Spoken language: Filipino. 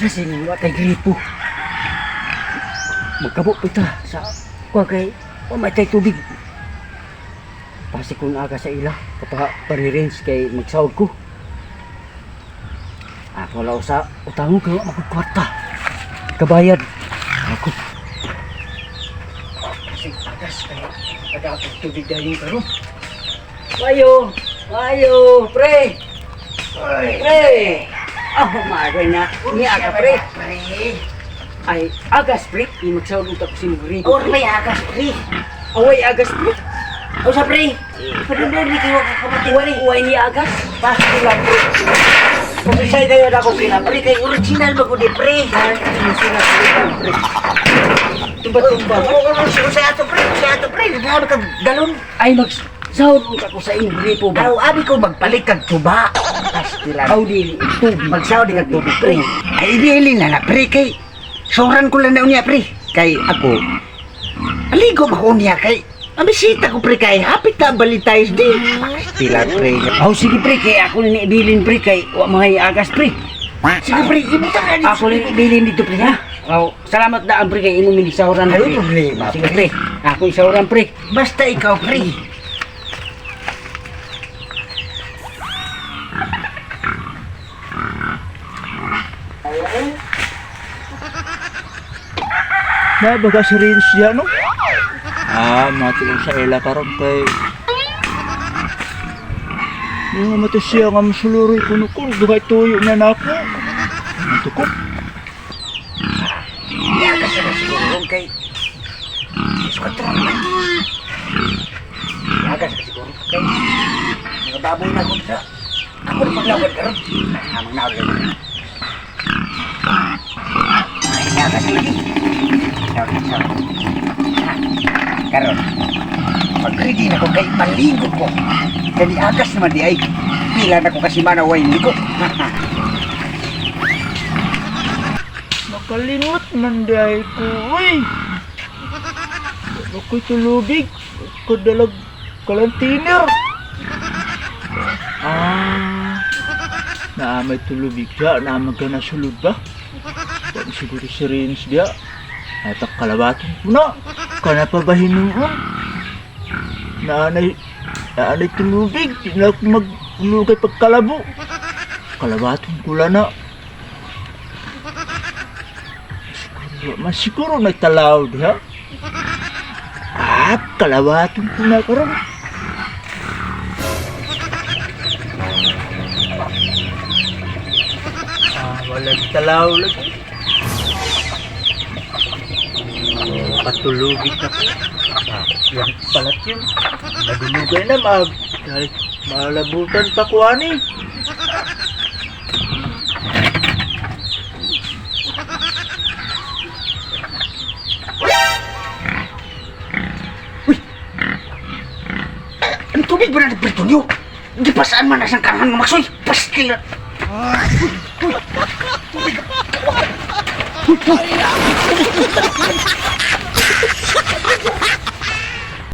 Kasi nga kay gripo. Magkabok pa ita sa kuha kay mamatay tubig. Pasi kung aga sa ila, kapag-paririns kay magsahod ko. Ako lang sa utang ko kaya magkukwarta. Kabayad. Ako. Kasi agas kaya pagkakapag tubig dahil yung karoon. Wayo, pre! Pre! Oh, maaga na. Niya ka, pre. Ay, agas, pre. Magsahod utak ko sinuguri. Or may agas, pre. Away, agas, pre. O sa pre, padudod ni kayo kakamatiwari. Uway ni agas. Basta lang, pre. Pumisay kayo na ako kina, pre. Kay original ba ko di, pre? Pre. Tumba-tumba. Sa ato, pre. Sa ato, pre. Nagawad ka galon. Ay, magsahod utak ko sa inuguri po ba? Araw, abi ko magpalit kag tuba. Pastilan. Aw, di, tubig. Magsaw di kag tubig, pre. Ay, ibili na, pre. Kay, soran ko lang daw niya, pre. Kay ako, aligo ako niya, kay, bisita ko, pre, kay hapit na balitayos di. Pastilan, pre. Aw, sige, pre. Kaya ako na ibilin, pre. Kay mga agas, pre. Sige, pre, ibuta ka dito. Ako na ibilin dito, pre, ha? Aw, salamat daan, pre. Kay inumin ni sahuran, Ano pre. problema, Sige, pre. Ako yung sahuran, pre. Basta ikaw, pre. Na baga si Rins diya no? Matulog sa ila karon kay yung mata siya nga masuluroy kuno ko duhay tuyo na nako. Matukot. Iya ka sa siguro kay. Sukat ra naman. Iya ka sa siguro kay. Mga baboy na ko sa. Ako na paglawad karon. Amang na ulit. Ay, iya ka sa lagi. Karon. Pag-ready na ko kay maligo ko. Kani agas naman di ay. Pila na ko kasi manaway ligo. Makalimot man day ko. Uy. Ako'y tulubig. Kadalag kalantiner. Naamay tulubig siya. Naamag ka na sulod ba? Pag siguro si Rins diya. Atak kalabaton ko na. Kana pa ba hinuon? Naanay tulubig. Di na ako maglugay pagkalabo. Kalabaton ko lang na. Siguro nagtalaw diha. Kalabaton ko na karon. Walang talaw lagi. Patulugin na ko. Yan palat yun. Nadulugay na kahit malabutan pa ko ani. Ang tubig ba na nagprito niyo? Di pa saan man asang karangan mamaksoy? Pastil na. Tubig.